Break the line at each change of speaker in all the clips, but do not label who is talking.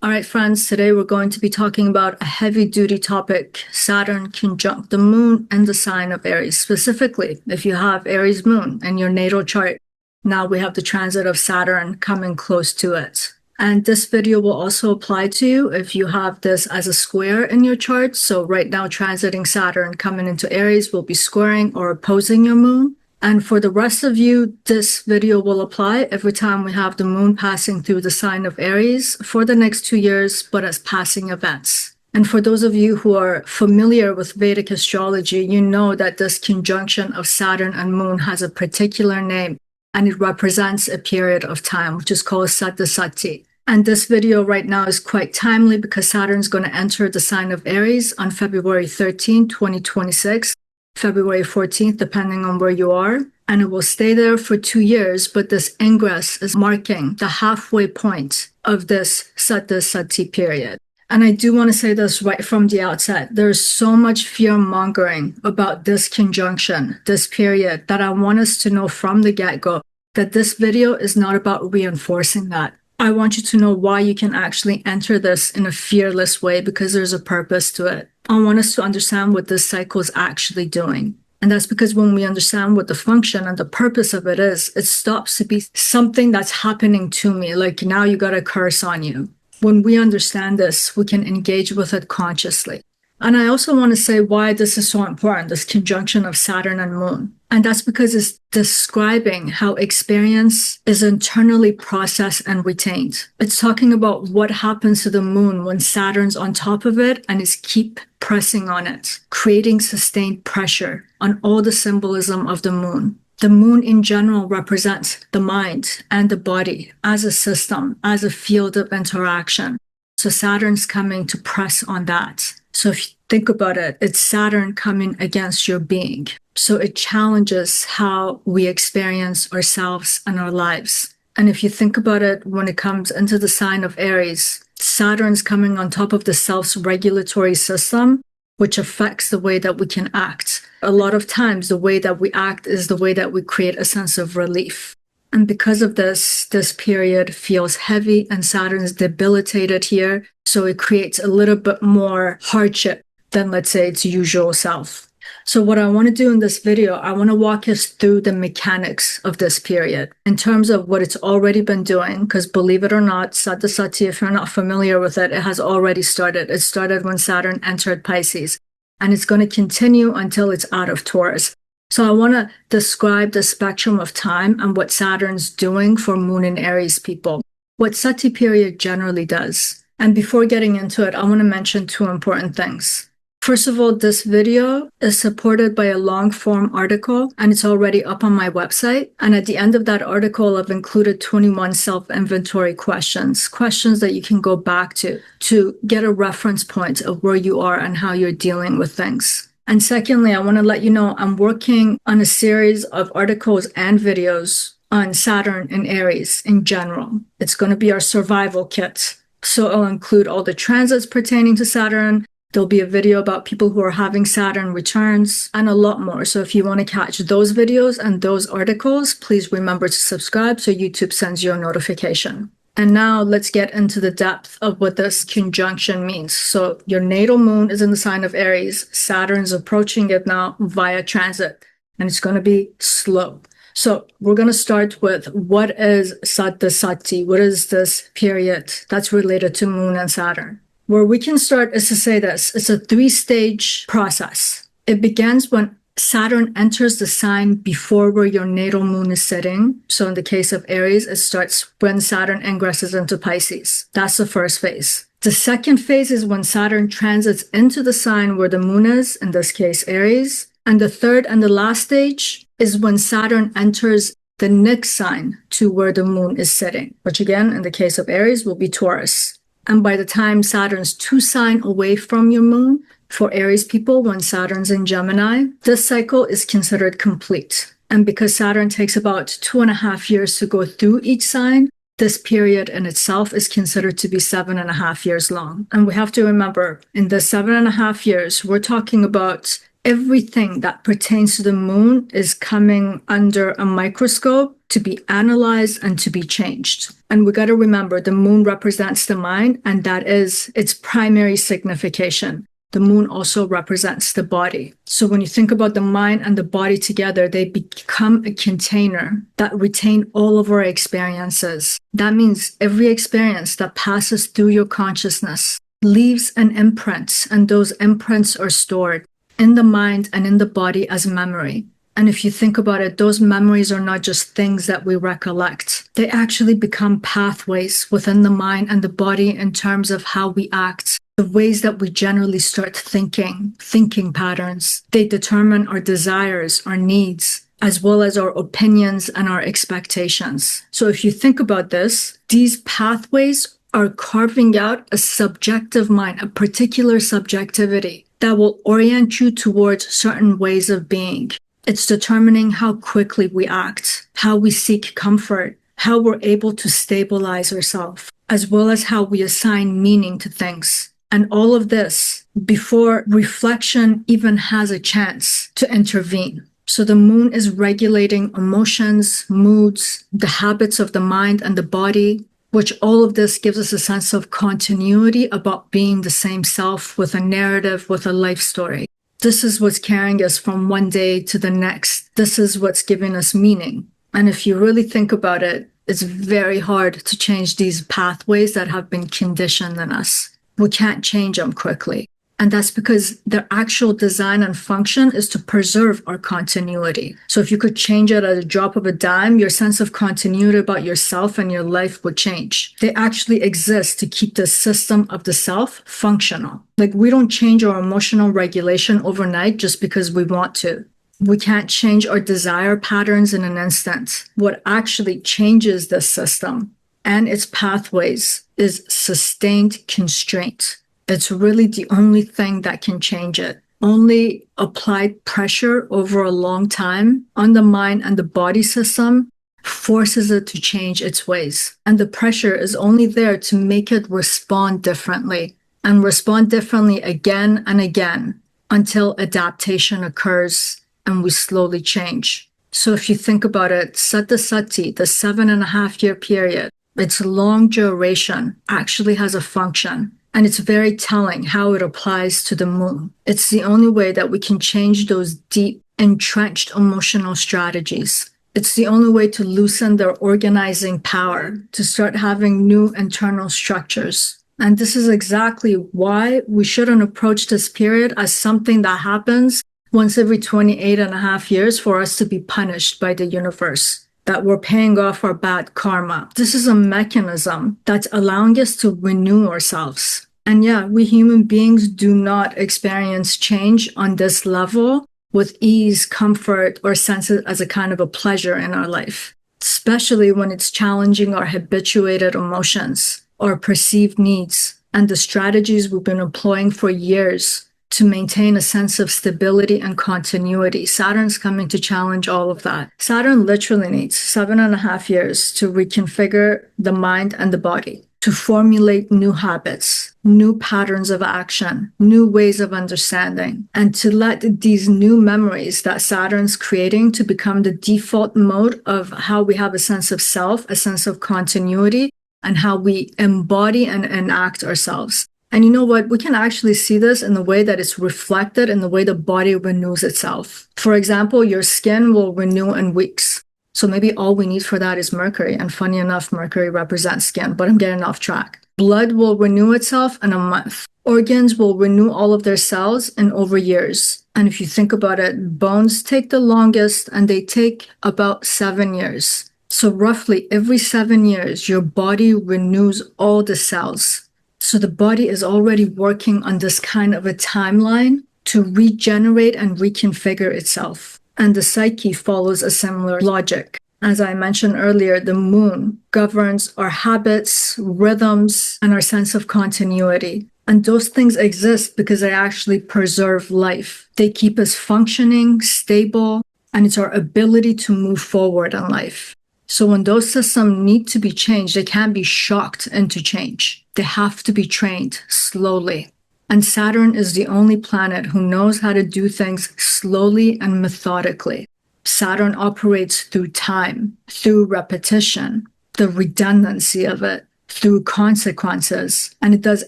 All right, friends, today we're going to be talking about a heavy-duty topic, Saturn conjunct the moon and the sign of Aries. Specifically, if you have Aries Moon in your natal chart, now we have the transit of Saturn coming close to it. And this video will also apply to you if you have this as a square in your chart. So right now, transiting Saturn coming into Aries will be squaring or opposing your moon. And for the rest of you, this video will apply every time we have the moon passing through the sign of Aries for the next 2 years, but as passing events. And for those of you who are familiar with Vedic astrology, you know that this conjunction of Saturn and moon has a particular name, and it represents a period of time, which is called Sade Sati. And this video right now is quite timely because Saturn's going to enter the sign of Aries on February 13, 2026. February 14th, depending on where you are, and it will stay there for 2 years, but this ingress is marking the halfway point of this Sade Sati period. And I do want to say this right from the outset. There's so much fear-mongering about this conjunction, this period, that I want us to know from the get-go that this video is not about reinforcing that. I want you to know why you can actually enter this in a fearless way because there's a purpose to it. I want us to understand what this cycle is actually doing. And that's because when we understand what the function and the purpose of it is, it stops to be something that's happening to me, like now you got a curse on you. When we understand this, we can engage with it consciously. And I also want to say why this is so important, this conjunction of Saturn and Moon. And that's because it's describing how experience is internally processed and retained. It's talking about what happens to the moon when Saturn's on top of it and is keep pressing on it, creating sustained pressure on all the symbolism of the moon. The moon in general represents the mind and the body as a system, as a field of interaction. So Saturn's coming to press on that. So if you think about it, it's Saturn coming against your being. So it challenges how we experience ourselves and our lives. And if you think about it, when it comes into the sign of Aries, Saturn's coming on top of the self-regulatory system, which affects the way that we can act. A lot of times, the way that we act is the way that we create a sense of relief. And because of this period feels heavy and Saturn's debilitated here. So it creates a little bit more hardship than, let's say, its usual self. So what I want to do in this video, I want to walk us through the mechanics of this period in terms of what it's already been doing, because believe it or not, Sade Sati, if you're not familiar with it, it has already started. It started when Saturn entered Pisces, and it's going to continue until it's out of Taurus. So I want to describe the spectrum of time and what Saturn's doing for Moon and Aries people, what Sati period generally does. And before getting into it, I want to mention 2 important things. First of all, this video is supported by a long-form article, and it's already up on my website. And at the end of that article, I've included 21 self-inventory questions that you can go back to get a reference point of where you are and how you're dealing with things. And secondly, I want to let you know I'm working on a series of articles and videos on Saturn and Aries in general. It's going to be our survival kit. So I'll include all the transits pertaining to Saturn. There'll be a video about people who are having Saturn returns and a lot more. So if you want to catch those videos and those articles, please remember to subscribe so YouTube sends you a notification. And now let's get into the depth of what this conjunction means. So your natal moon is in the sign of Aries. Saturn's approaching it now via transit, and it's going to be slow. So we're going to start with what is Sade Sati? What is this period that's related to Moon and Saturn? Where we can start is to say this. It's a 3-stage process. It begins when Saturn enters the sign before where your natal moon is sitting. So in the case of Aries, it starts when Saturn ingresses into Pisces. That's the first phase. The second phase is when Saturn transits into the sign where the moon is, in this case, Aries. And the third and the last stage is when Saturn enters the next sign to where the moon is sitting, which again, in the case of Aries, will be Taurus. And by the time Saturn's 2 signs away from your moon, for Aries people, when Saturn's in Gemini, this cycle is considered complete. And because Saturn takes about 2.5 years to go through each sign, this period in itself is considered to be 7.5 years long. And we have to remember, in the 7.5 years, we're talking about everything that pertains to the moon is coming under a microscope to be analyzed, and to be changed. And we got to remember the moon represents the mind, and that is its primary signification. The moon also represents the body. So when you think about the mind and the body together, they become a container that retain all of our experiences. That means every experience that passes through your consciousness leaves an imprint, and those imprints are stored in the mind and in the body as memory. And if you think about it, those memories are not just things that we recollect. They actually become pathways within the mind and the body in terms of how we act, the ways that we generally start thinking patterns. They determine our desires, our needs, as well as our opinions and our expectations. So if you think about this, these pathways are carving out a subjective mind, a particular subjectivity that will orient you towards certain ways of being. It's determining how quickly we act, how we seek comfort, how we're able to stabilize ourselves, as well as how we assign meaning to things. And all of this before reflection even has a chance to intervene. So the moon is regulating emotions, moods, the habits of the mind and the body, which all of this gives us a sense of continuity about being the same self with a narrative, with a life story. This is what's carrying us from one day to the next. This is what's giving us meaning. And if you really think about it, it's very hard to change these pathways that have been conditioned in us. We can't change them quickly. And that's because their actual design and function is to preserve our continuity. So if you could change it at a drop of a dime, your sense of continuity about yourself and your life would change. They actually exist to keep the system of the self functional. Like, we don't change our emotional regulation overnight just because we want to. We can't change our desire patterns in an instant. What actually changes this system and its pathways is sustained constraint. It's really the only thing that can change it. Only applied pressure over a long time on the mind and the body system forces it to change its ways. And the pressure is only there to make it respond differently and respond differently again and again until adaptation occurs and we slowly change. So if you think about it, Sade Sati, the 7.5-year period, its long duration actually has a function. And it's very telling how it applies to the moon. It's the only way that we can change those deep, entrenched emotional strategies. It's the only way to loosen their organizing power, to start having new internal structures. And this is exactly why we shouldn't approach this period as something that happens once every 28.5 years for us to be punished by the universe, that we're paying off our bad karma. This is a mechanism that's allowing us to renew ourselves. And yeah, we human beings do not experience change on this level with ease, comfort, or sense it as a kind of a pleasure in our life, especially when it's challenging our habituated emotions, our perceived needs, and the strategies we've been employing for years to maintain a sense of stability and continuity. Saturn's coming to challenge all of that. Saturn literally needs 7.5 years to reconfigure the mind and the body, to formulate new habits, new patterns of action, new ways of understanding, and to let these new memories that Saturn's creating to become the default mode of how we have a sense of self, a sense of continuity, and how we embody and enact ourselves. And you know what? We can actually see this in the way that it's reflected in the way the body renews itself. For example, your skin will renew in weeks. So maybe all we need for that is Mercury. And funny enough, Mercury represents skin, but I'm getting off track. Blood will renew itself in a month. Organs will renew all of their cells in over years. And if you think about it, bones take the longest and they take about 7 years. So roughly every 7 years, your body renews all the cells. So the body is already working on this kind of a timeline to regenerate and reconfigure itself. And the psyche follows a similar logic. As I mentioned earlier, the moon governs our habits, rhythms, and our sense of continuity. And those things exist because they actually preserve life. They keep us functioning, stable, and it's our ability to move forward in life. So when those systems need to be changed, they can't be shocked into change. They have to be trained slowly. And Saturn is the only planet who knows how to do things slowly and methodically. Saturn operates through time, through repetition, the redundancy of it, through consequences, and it does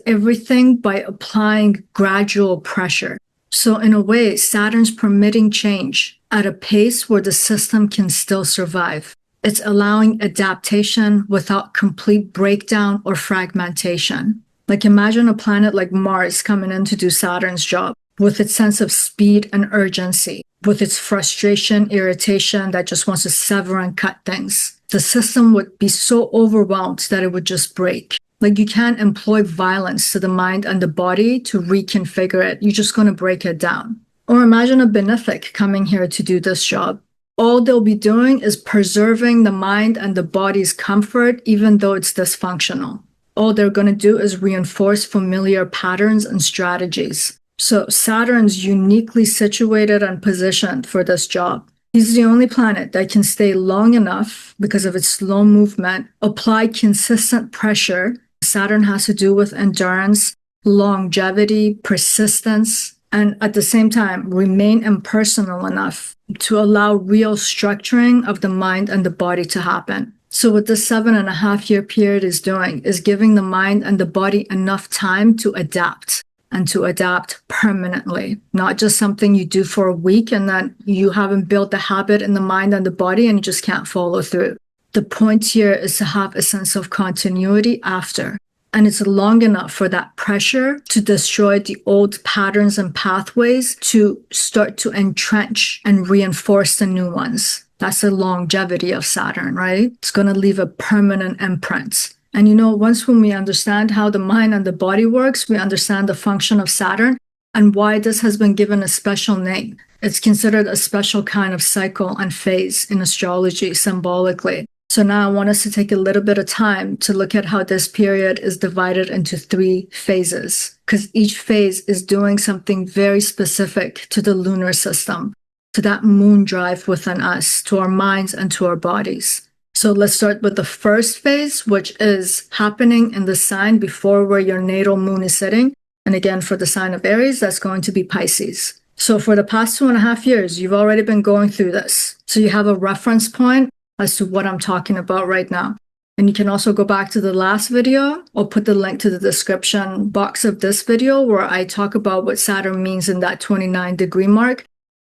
everything by applying gradual pressure. So in a way, Saturn's permitting change at a pace where the system can still survive. It's allowing adaptation without complete breakdown or fragmentation. Like imagine a planet like Mars coming in to do Saturn's job with its sense of speed and urgency, with its frustration, irritation that just wants to sever and cut things. The system would be so overwhelmed that it would just break. Like you can't employ violence to the mind and the body to reconfigure it. You're just going to break it down. Or imagine a benefic coming here to do this job. All they'll be doing is preserving the mind and the body's comfort, even though it's dysfunctional. All they're going to do is reinforce familiar patterns and strategies. So Saturn's uniquely situated and positioned for this job. He's the only planet that can stay long enough because of its slow movement, apply consistent pressure. Saturn has to do with endurance, longevity, persistence, and at the same time, remain impersonal enough to allow real structuring of the mind and the body to happen. So what this 7.5-year period is doing is giving the mind and the body enough time to adapt, and to adapt permanently, not just something you do for a week and then you haven't built the habit in the mind and the body and you just can't follow through. The point here is to have a sense of continuity after. And it's long enough for that pressure to destroy the old patterns and pathways to start to entrench and reinforce the new ones. That's the longevity of Saturn, right? It's going to leave a permanent imprint. And once when we understand how the mind and the body works, we understand the function of Saturn and why this has been given a special name. It's considered a special kind of cycle and phase in astrology symbolically. So now I want us to take a little bit of time to look at how this period is divided into 3 phases, because each phase is doing something very specific to the lunar system, to that moon drive within us, to our minds and to our bodies. So let's start with the first phase, which is happening in the sign before where your natal moon is sitting. And again, for the sign of Aries, that's going to be Pisces. So for the past 2.5 years, you've already been going through this. So you have a reference point as to what I'm talking about right now. And you can also go back to the last video or put the link to the description box of this video where I talk about what Saturn means in that 29-degree mark,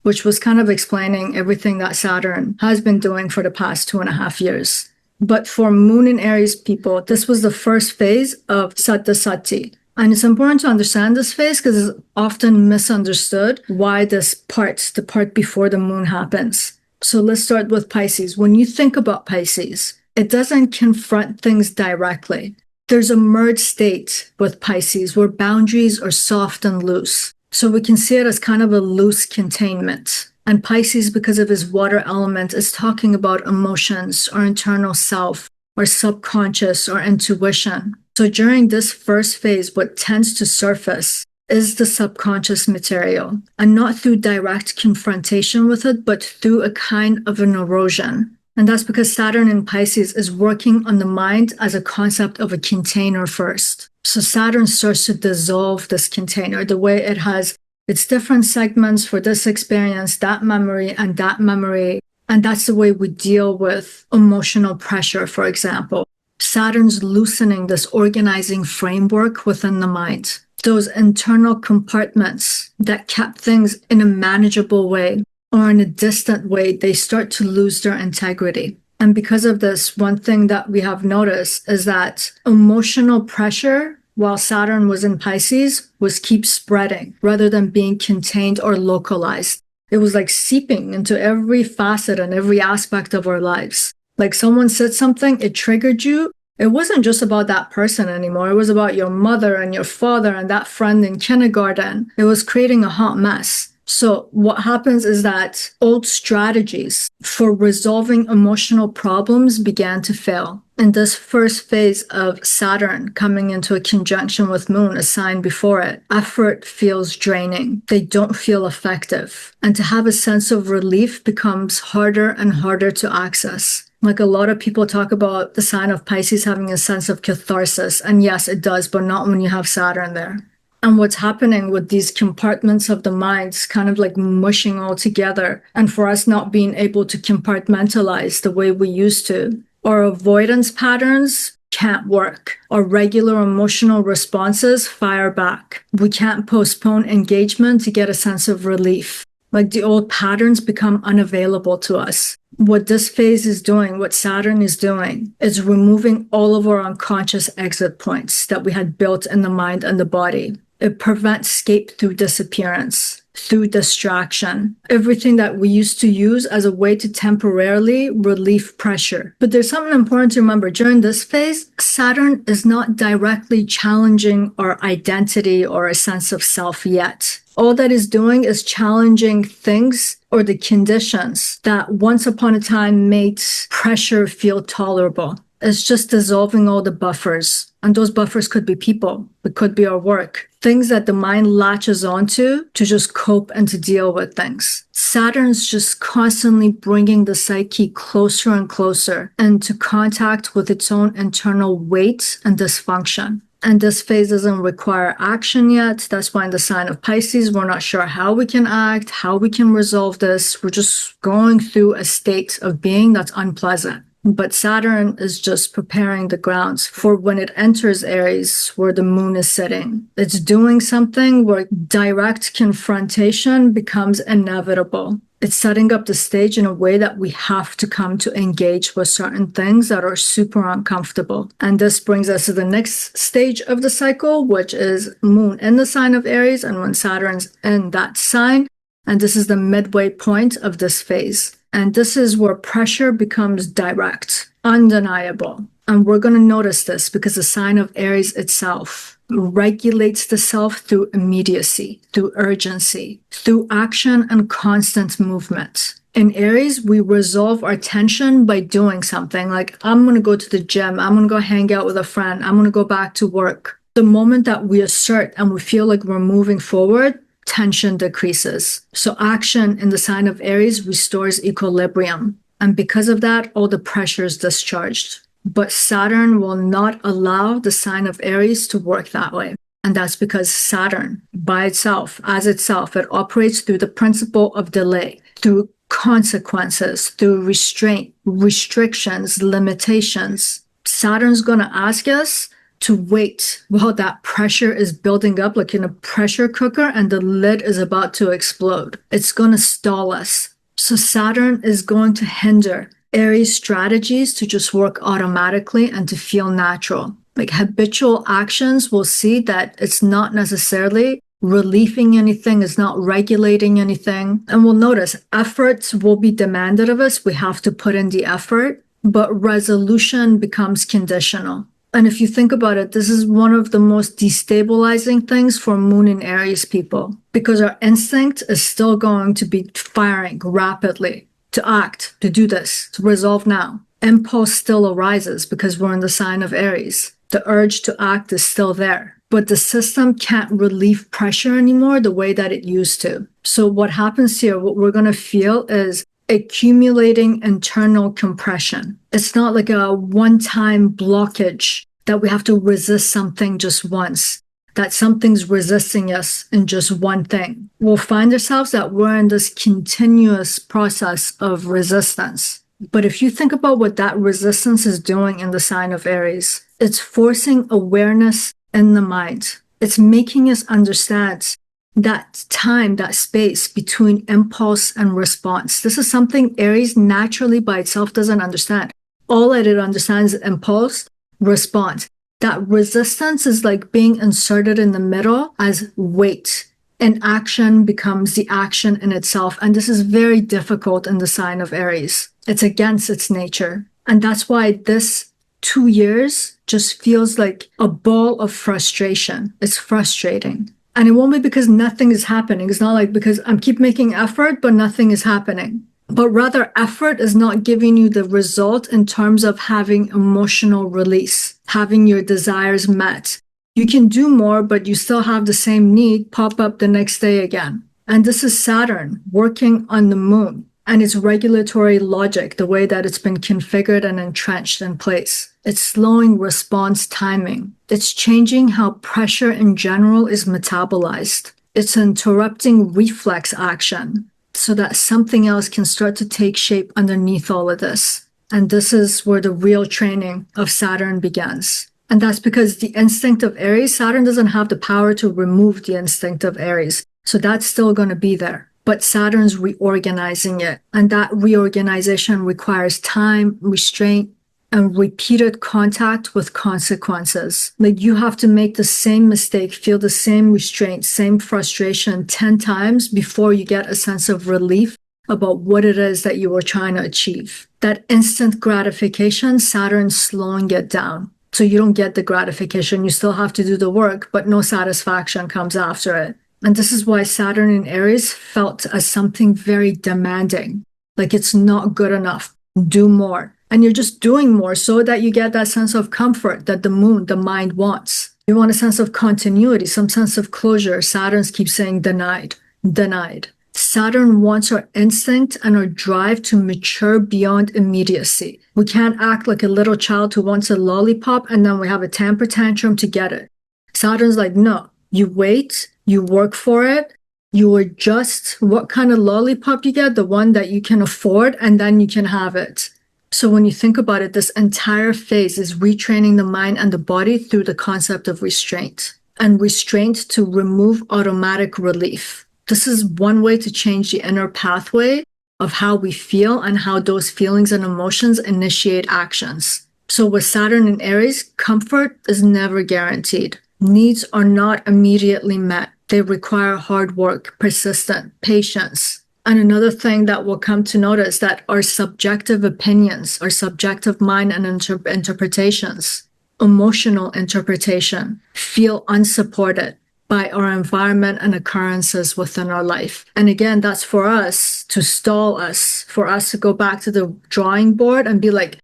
which was kind of explaining everything that Saturn has been doing for the past 2.5 years. But for Moon and Aries people, this was the first phase of Sade Sati. And it's important to understand this phase because it's often misunderstood why this part, the part before the moon happens. So let's start with Pisces. When you think about Pisces, it doesn't confront things directly. There's a merged state with Pisces where boundaries are soft and loose. So we can see it as kind of a loose containment. And Pisces, because of his water element, is talking about emotions or internal self or subconscious or intuition. So during this first phase, what tends to surface is the subconscious material, and not through direct confrontation with it, but through a kind of an erosion. And that's because Saturn in Pisces is working on the mind as a concept of a container first. So Saturn starts to dissolve this container, the way it has its different segments for this experience, that memory, and that memory. And that's the way we deal with emotional pressure, for example. Saturn's loosening this organizing framework within the mind. Those internal compartments that kept things in a manageable way or in a distant way, they start to lose their integrity. And because of this, one thing that we have noticed is that emotional pressure, while Saturn was in Pisces, keep spreading rather than being contained or localized. It was like seeping into every facet and every aspect of our lives. Like someone said something, it triggered you. It wasn't just about that person anymore. It was about your mother and your father and that friend in kindergarten. It was creating a hot mess. So what happens is that old strategies for resolving emotional problems began to fail. In this first phase of Saturn coming into a conjunction with Moon, a sign before it, effort feels draining. They don't feel effective. And to have a sense of relief becomes harder and harder to access. Like a lot of people talk about the sign of Pisces having a sense of catharsis. And yes, it does, but not when you have Saturn there. And what's happening with these compartments of the minds kind of like mushing all together, and for us not being able to compartmentalize the way we used to, our avoidance patterns can't work. Our regular emotional responses fire back. We can't postpone engagement to get a sense of relief. Like the old patterns become unavailable to us. What this phase is doing, what Saturn is doing, is removing all of our unconscious exit points that we had built in the mind and the body. It prevents escape through disappearance, through distraction, everything that we used to use as a way to temporarily relieve pressure. But there's something important to remember. During this phase, Saturn is not directly challenging our identity or a sense of self yet. All that is doing is challenging things or the conditions that once upon a time made pressure feel tolerable. It's just dissolving all the buffers. And those buffers could be people, it could be our work, things that the mind latches onto to just cope and to deal with things. Saturn's just constantly bringing the psyche closer and closer into contact with its own internal weight and dysfunction. And this phase doesn't require action yet. That's why in the sign of Pisces, we're not sure how we can act, how we can resolve this. We're just going through a state of being that's unpleasant. But Saturn is just preparing the grounds for when it enters Aries, where the moon is sitting. It's doing something where direct confrontation becomes inevitable. It's setting up the stage in a way that we have to come to engage with certain things that are super uncomfortable. And this brings us to the next stage of the cycle, which is moon in the sign of Aries and when Saturn's in that sign. And this is the midway point of this phase. And this is where pressure becomes direct, undeniable. And we're going to notice this because the sign of Aries itself regulates the self through immediacy, through urgency, through action and constant movement. In Aries, we resolve our tension by doing something like, I'm going to go to the gym, I'm going to go hang out with a friend, I'm going to go back to work. The moment that we assert and we feel like we're moving forward, tension decreases. So action in the sign of Aries restores equilibrium. And because of that, all the pressure is discharged. But Saturn will not allow the sign of Aries to work that way. And that's because Saturn, by itself, as itself, it operates through the principle of delay, through consequences, through restraint, restrictions, limitations. Saturn's going to ask us to wait while that pressure is building up like in a pressure cooker and the lid is about to explode. It's going to stall us. So Saturn is going to hinder Aries strategies to just work automatically and to feel natural. Like habitual actions will see that it's not necessarily relieving anything, it's not regulating anything. And we'll notice efforts will be demanded of us. We have to put in the effort, but resolution becomes conditional. And if you think about it, this is one of the most destabilizing things for Moon in Aries people, because our instinct is still going to be firing rapidly to act, to do this, to resolve now. Impulse still arises because we're in the sign of Aries. The urge to act is still there, but the system can't relieve pressure anymore the way that it used to. So what happens here, what we're going to feel is accumulating internal compression. It's not like a one-time blockage that we have to resist something just once, that something's resisting us in just one thing. We'll find ourselves that we're in this continuous process of resistance. But if you think about what that resistance is doing in the sign of Aries, it's forcing awareness in the mind. It's making us understand that time, that space between impulse and response. This is something Aries naturally by itself doesn't understand. All that it understands is impulse, response. That resistance is like being inserted in the middle as weight, and action becomes the action in itself. And this is very difficult in the sign of Aries. It's against its nature. And that's why this 2 years just feels like a ball of frustration. It's frustrating. And it won't be because nothing is happening. It's not like because I keep making effort, but nothing is happening. But rather, effort is not giving you the result in terms of having emotional release, having your desires met. You can do more, but you still have the same need pop up the next day again. And this is Saturn working on the moon. And it's regulatory logic, the way that it's been configured and entrenched in place. It's slowing response timing. It's changing how pressure in general is metabolized. It's interrupting reflex action so that something else can start to take shape underneath all of this. And this is where the real training of Saturn begins. And that's because the instinct of Aries, Saturn doesn't have the power to remove the instinct of Aries. So that's still going to be there. But Saturn's reorganizing it. And that reorganization requires time, restraint, and repeated contact with consequences. Like you have to make the same mistake, feel the same restraint, same frustration 10 times before you get a sense of relief about what it is that you were trying to achieve. That instant gratification, Saturn's slowing it down. So you don't get the gratification. You still have to do the work, but no satisfaction comes after it. And this is why Saturn in Aries felt as something very demanding. Like it's not good enough. Do more. And you're just doing more so that you get that sense of comfort that the moon, the mind wants. You want a sense of continuity, some sense of closure. Saturn keeps saying denied, denied. Saturn wants our instinct and our drive to mature beyond immediacy. We can't act like a little child who wants a lollipop and then we have a temper tantrum to get it. Saturn's like, no, you wait. You work for it, you adjust what kind of lollipop you get, the one that you can afford, and then you can have it. So when you think about it, this entire phase is retraining the mind and the body through the concept of restraint. And restraint to remove automatic relief. This is one way to change the inner pathway of how we feel and how those feelings and emotions initiate actions. So with Saturn in Aries, comfort is never guaranteed. Needs are not immediately met. They require hard work, persistent, patience. And another thing that we'll come to notice that our subjective opinions, our subjective mind and interpretations, emotional interpretation, feel unsupported by our environment and occurrences within our life. And again, that's for us to stall us, for us to go back to the drawing board and be like,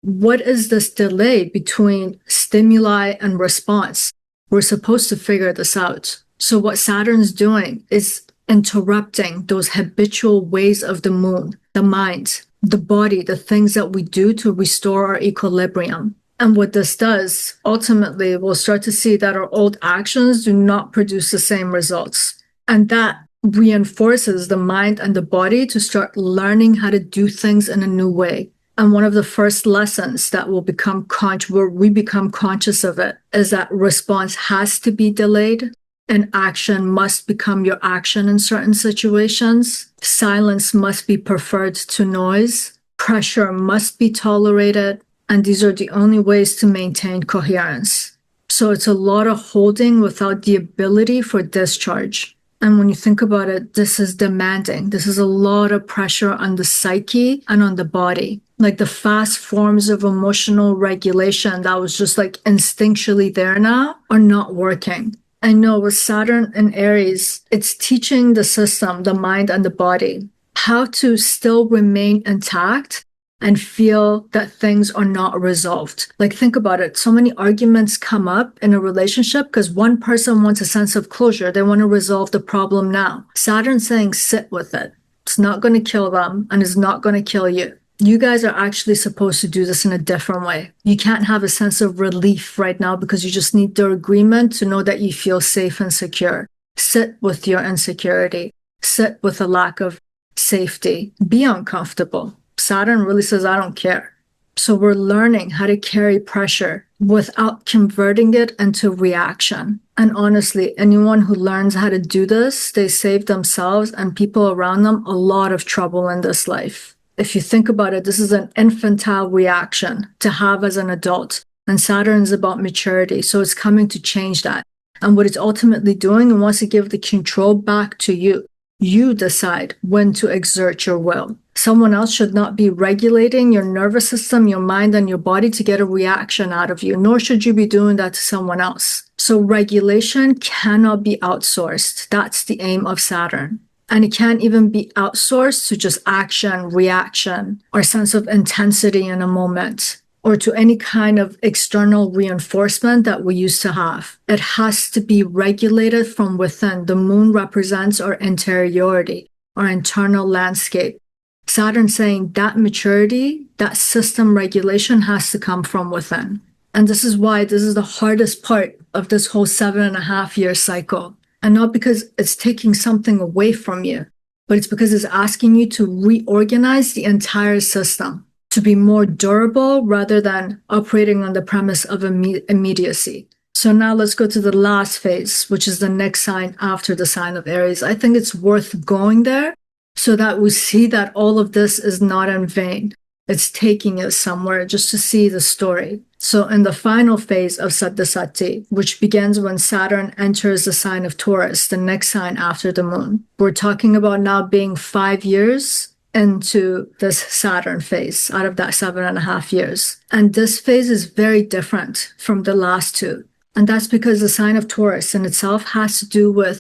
what is this delay between stimuli and response? We're supposed to figure this out. So what Saturn's doing is interrupting those habitual ways of the moon, the mind, the body, the things that we do to restore our equilibrium. And what this does, ultimately, we'll start to see that our old actions do not produce the same results. And that reinforces the mind and the body to start learning how to do things in a new way. And one of the first lessons that will become where we become conscious of it is that response has to be delayed. And action must become your action in certain situations. Silence must be preferred to noise. Pressure must be tolerated. And these are the only ways to maintain coherence. So it's a lot of holding without the ability for discharge. And when you think about it, this is demanding. This is a lot of pressure on the psyche and on the body. Like the fast forms of emotional regulation that was just like instinctually there now are not working. I know with Saturn and Aries, it's teaching the system, the mind and the body, how to still remain intact and feel that things are not resolved. Like think about it. So many arguments come up in a relationship because one person wants a sense of closure. They want to resolve the problem now. Saturn's saying sit with it. It's not going to kill them and it's not going to kill you. You guys are actually supposed to do this in a different way. You can't have a sense of relief right now because you just need their agreement to know that you feel safe and secure. Sit with your insecurity. Sit with a lack of safety. Be uncomfortable. Saturn really says, I don't care. So we're learning how to carry pressure without converting it into reaction. And honestly, anyone who learns how to do this, they save themselves and people around them a lot of trouble in this life. If you think about it, this is an infantile reaction to have as an adult. And Saturn is about maturity. So it's coming to change that. And what it's ultimately doing, it wants to give the control back to you. You decide when to exert your will. Someone else should not be regulating your nervous system, your mind, and your body to get a reaction out of you, nor should you be doing that to someone else. So regulation cannot be outsourced. That's the aim of Saturn. And it can't even be outsourced to just action, reaction, or sense of intensity in a moment, or to any kind of external reinforcement that we used to have. It has to be regulated from within. The moon represents our interiority, our internal landscape. Saturn saying that maturity, that system regulation has to come from within. And this is why this is the hardest part of this whole 7.5 year cycle. And not because it's taking something away from you, but it's because it's asking you to reorganize the entire system to be more durable rather than operating on the premise of immediacy. So now let's go to the last phase, which is the next sign after the sign of Aries. I think it's worth going there so that we see that all of this is not in vain. It's taking us somewhere just to see the story. So in the final phase of Sade Sati, which begins when Saturn enters the sign of Taurus, the next sign after the moon, we're talking about now being 5 years into this Saturn phase out of that 7.5 years. And this phase is very different from the last two. And that's because the sign of Taurus in itself has to do with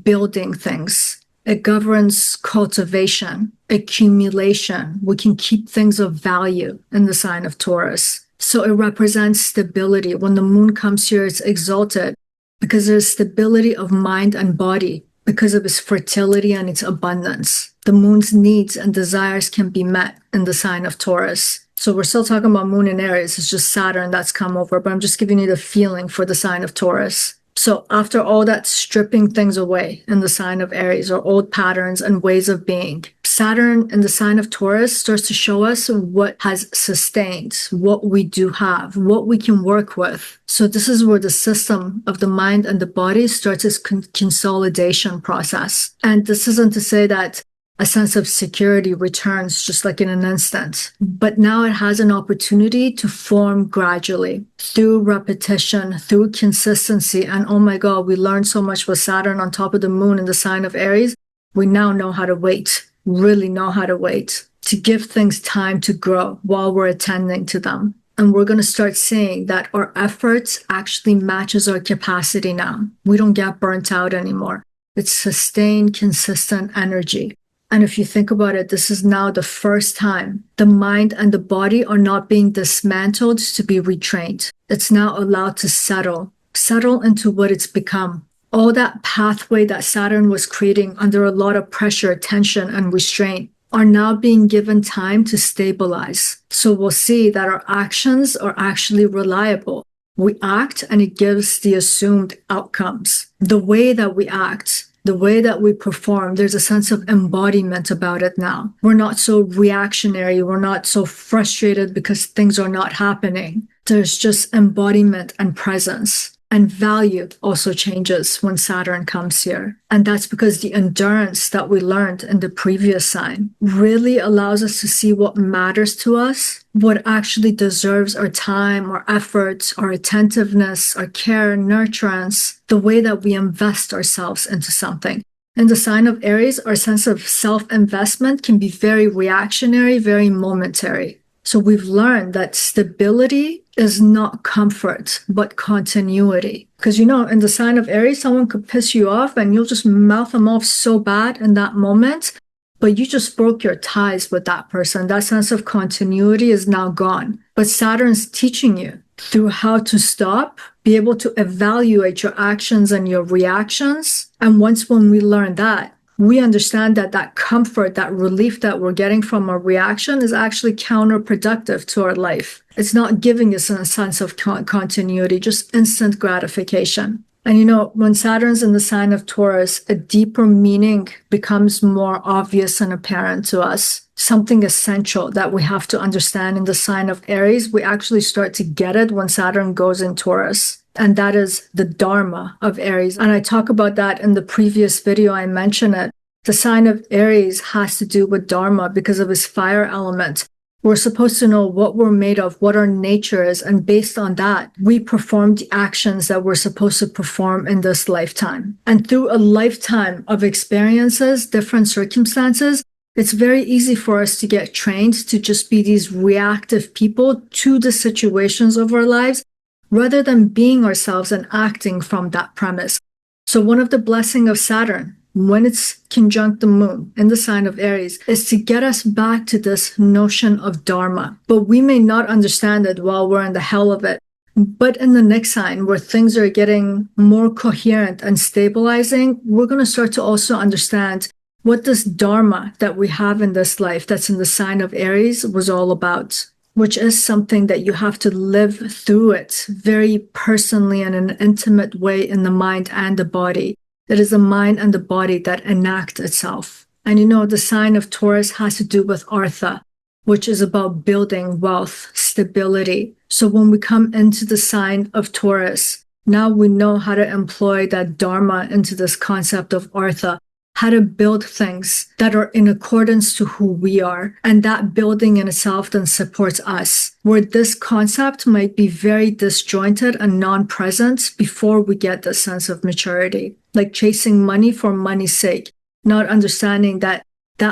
building things. It governs cultivation, accumulation. We can keep things of value in the sign of Taurus. So it represents stability. When the moon comes here, it's exalted because there's stability of mind and body because of its fertility and its abundance. The moon's needs and desires can be met in the sign of Taurus. So we're still talking about moon in Aries. It's just Saturn that's come over, but I'm just giving you the feeling for the sign of Taurus. So after all that stripping things away in the sign of Aries or old patterns and ways of being, Saturn in the sign of Taurus starts to show us what has sustained, what we do have, what we can work with. So this is where the system of the mind and the body starts its consolidation process. And this isn't to say that a sense of security returns just like in an instant. But now it has an opportunity to form gradually through repetition, through consistency. And oh my God, we learned so much with Saturn on top of the moon in the sign of Aries. We now know how to wait, really know how to wait, to give things time to grow while we're attending to them. And we're going to start seeing that our efforts actually matches our capacity now. We don't get burnt out anymore. It's sustained, consistent energy. And if you think about it, this is now the first time the mind and the body are not being dismantled to be retrained. It's now allowed to settle into what it's become. All that pathway that Saturn was creating under a lot of pressure, tension, and restraint are now being given time to stabilize. So we'll see that our actions are actually reliable. We act and it gives the assumed outcomes. The way that we act, the way that we perform, there's a sense of embodiment about it now. We're not so reactionary. We're not so frustrated because things are not happening. There's just embodiment and presence. And value also changes when Saturn comes here. And that's because the endurance that we learned in the previous sign really allows us to see what matters to us, what actually deserves our time, our efforts, our attentiveness, our care, nurturance, the way that we invest ourselves into something. In the sign of Aries, our sense of self-investment can be very reactionary, very momentary. So we've learned that stability is not comfort, but continuity. Because, in the sign of Aries, someone could piss you off and you'll just mouth them off so bad in that moment, but you just broke your ties with that person. That sense of continuity is now gone. But Saturn's teaching you through how to stop, be able to evaluate your actions and your reactions. And when we learn that, we understand that that comfort, that relief that we're getting from our reaction is actually counterproductive to our life. It's not giving us a sense of continuity, just instant gratification. And when Saturn's in the sign of Taurus, a deeper meaning becomes more obvious and apparent to us. Something essential that we have to understand in the sign of Aries, we actually start to get it when Saturn goes in Taurus. And that is the dharma of Aries. And I talk about that in the previous video. I mention it. The sign of Aries has to do with dharma because of its fire element. We're supposed to know what we're made of, what our nature is. And based on that, we perform the actions that we're supposed to perform in this lifetime. And through a lifetime of experiences, different circumstances, it's very easy for us to get trained to just be these reactive people to the situations of our lives, rather than being ourselves and acting from that premise. So one of the blessings of Saturn, when it's conjunct the moon in the sign of Aries, is to get us back to this notion of dharma. But we may not understand it while we're in the hell of it. But in the next sign, where things are getting more coherent and stabilizing, we're going to start to also understand what this dharma that we have in this life that's in the sign of Aries was all about, which is something that you have to live through it very personally in an intimate way in the mind and the body. It is the mind and the body that enact itself. And the sign of Taurus has to do with Artha, which is about building wealth, stability. So when we come into the sign of Taurus, now we know how to employ that dharma into this concept of Artha, how to build things that are in accordance to who we are. And that building in itself then supports us, where this concept might be very disjointed and non-present before we get the sense of maturity, like chasing money for money's sake, not understanding that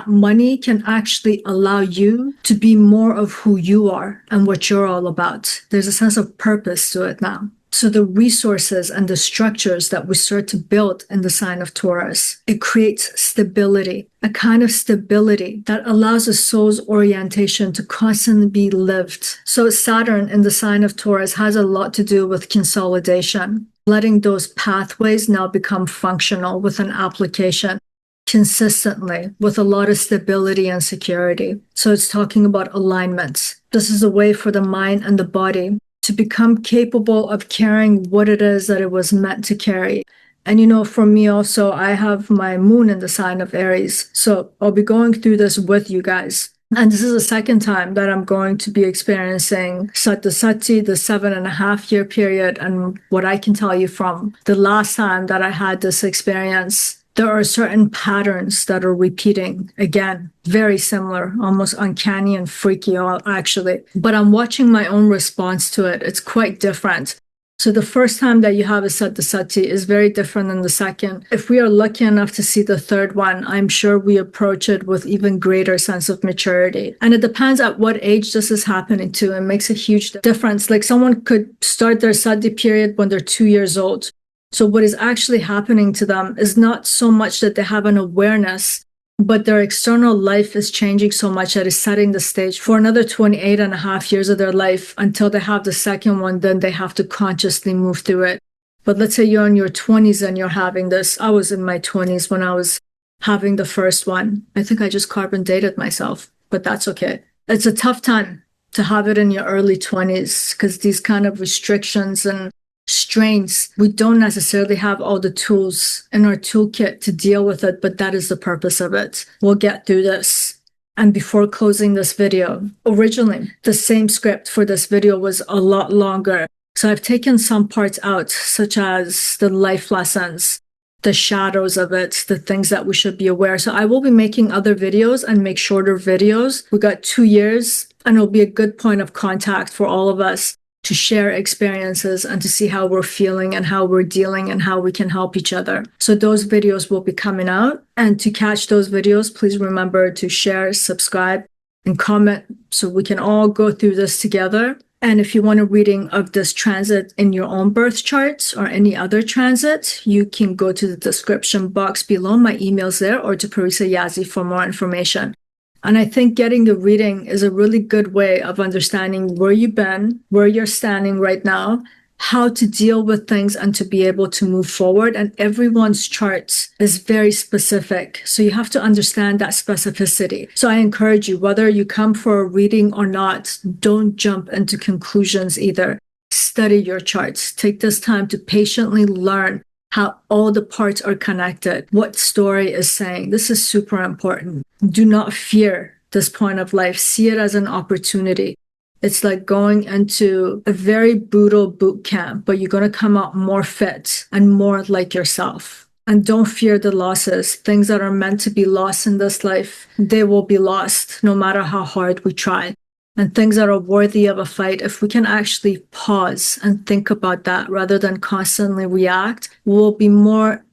money can actually allow you to be more of who you are and what you're all about. There's a sense of purpose to it now. So the resources and the structures that we start to build in the sign of Taurus, it creates stability, a kind of stability that allows a soul's orientation to constantly be lived. So Saturn in the sign of Taurus has a lot to do with consolidation, letting those pathways now become functional with an application consistently with a lot of stability and security. So it's talking about alignments. This is a way for the mind and the body to become capable of carrying what it is that it was meant to carry. And for me also, I have my moon in the sign of Aries. So I'll be going through this with you guys. And this is the second time that I'm going to be experiencing Sade Sati, the 7.5-year period. And what I can tell you from the last time that I had this experience, there are certain patterns that are repeating again, very similar, almost uncanny and freaky, actually. But I'm watching my own response to it. It's quite different. So the first time that you have a Sade Sati is very different than the second. If we are lucky enough to see the third one, I'm sure we approach it with even greater sense of maturity. And it depends at what age this is happening to. It makes a huge difference. Like someone could start their Sati period when they're 2 years old. So what is actually happening to them is not so much that they have an awareness, but their external life is changing so much that it's setting the stage for another 28.5 years of their life until they have the second one. Then they have to consciously move through it. But let's say you're in your 20s and you're having this. I was in my 20s when I was having the first one. I think I just carbon dated myself, but that's okay. It's a tough time to have it in your early 20s because these kind of restrictions and strains, we don't necessarily have all the tools in our toolkit to deal with it, but that is the purpose of it. We'll get through this. And before closing this video, originally the same script for this video was a lot longer. So I've taken some parts out, such as the life lessons, the shadows of it, the things that we should be aware. So I will be making other videos and make shorter videos. We got 2 years and it'll be a good point of contact for all of us to share experiences and to see how we're feeling and how we're dealing and how we can help each other. So those videos will be coming out. And to catch those videos, please remember to share, subscribe, and comment so we can all go through this together. And if you want a reading of this transit in your own birth charts or any other transit, you can go to the description box below. My email's there, or to Parisa Yazdi for more information. And I think getting the reading is a really good way of understanding where you've been, where you're standing right now, how to deal with things and to be able to move forward. And everyone's charts is very specific. So you have to understand that specificity. So I encourage you, whether you come for a reading or not, don't jump into conclusions either. Study your charts. Take this time to patiently learn how all the parts are connected, what story is saying. This is super important. Do not fear this point of life. See it as an opportunity. It's like going into a very brutal boot camp, but you're going to come out more fit and more like yourself. And don't fear the losses. Things that are meant to be lost in this life, they will be lost no matter how hard we try. And things that are worthy of a fight, if we can actually pause and think about that rather than constantly react, we'll be more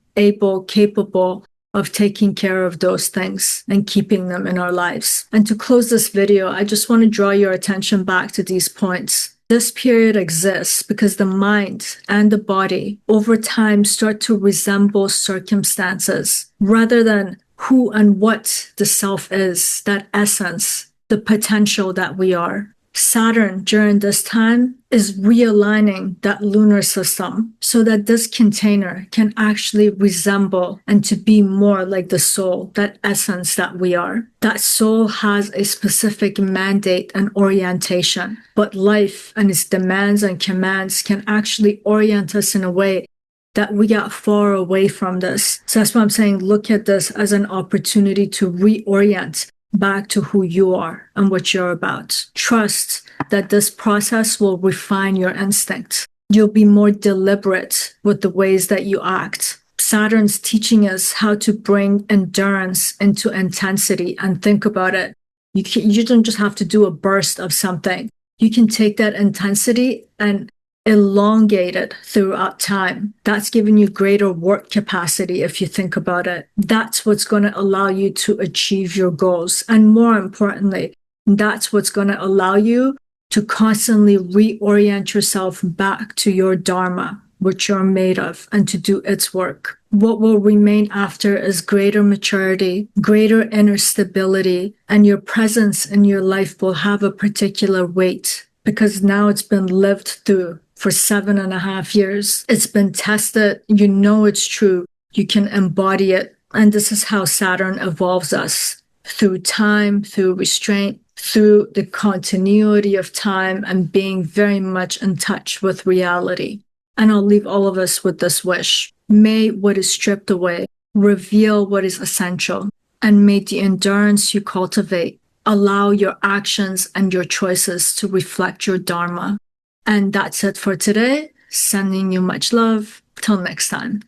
capable of taking care of those things and keeping them in our lives. And to close this video, I just want to draw your attention back to these points. This period exists because the mind and the body over time start to resemble circumstances rather than who and what the self is, that essence, the potential that we are. Saturn during this time is realigning that lunar system so that this container can actually resemble and to be more like the soul, that essence that we are. That soul has a specific mandate and orientation, but life and its demands and commands can actually orient us in a way that we got far away from this. So that's why I'm saying look at this as an opportunity to reorient back to who you are and what you're about. Trust that this process will refine your instincts. You'll be more deliberate with the ways that you act. Saturn's teaching us how to bring endurance into intensity and think about it. You don't just have to do a burst of something. You can take that intensity and elongate it throughout time. That's giving you greater work capacity if you think about it. That's what's going to allow you to achieve your goals. And more importantly, that's what's going to allow you to constantly reorient yourself back to your dharma, which you're made of, and to do its work. What will remain after is greater maturity, greater inner stability, and your presence in your life will have a particular weight because now it's been lived through for 7.5 years. It's been tested. You know it's true. You can embody it. And this is how Saturn evolves us through time, through restraint, through the continuity of time and being very much in touch with reality. And I'll leave all of us with this wish. May what is stripped away reveal what is essential, and may the endurance you cultivate allow your actions and your choices to reflect your dharma. And that's it for today. Sending you much love. Till next time.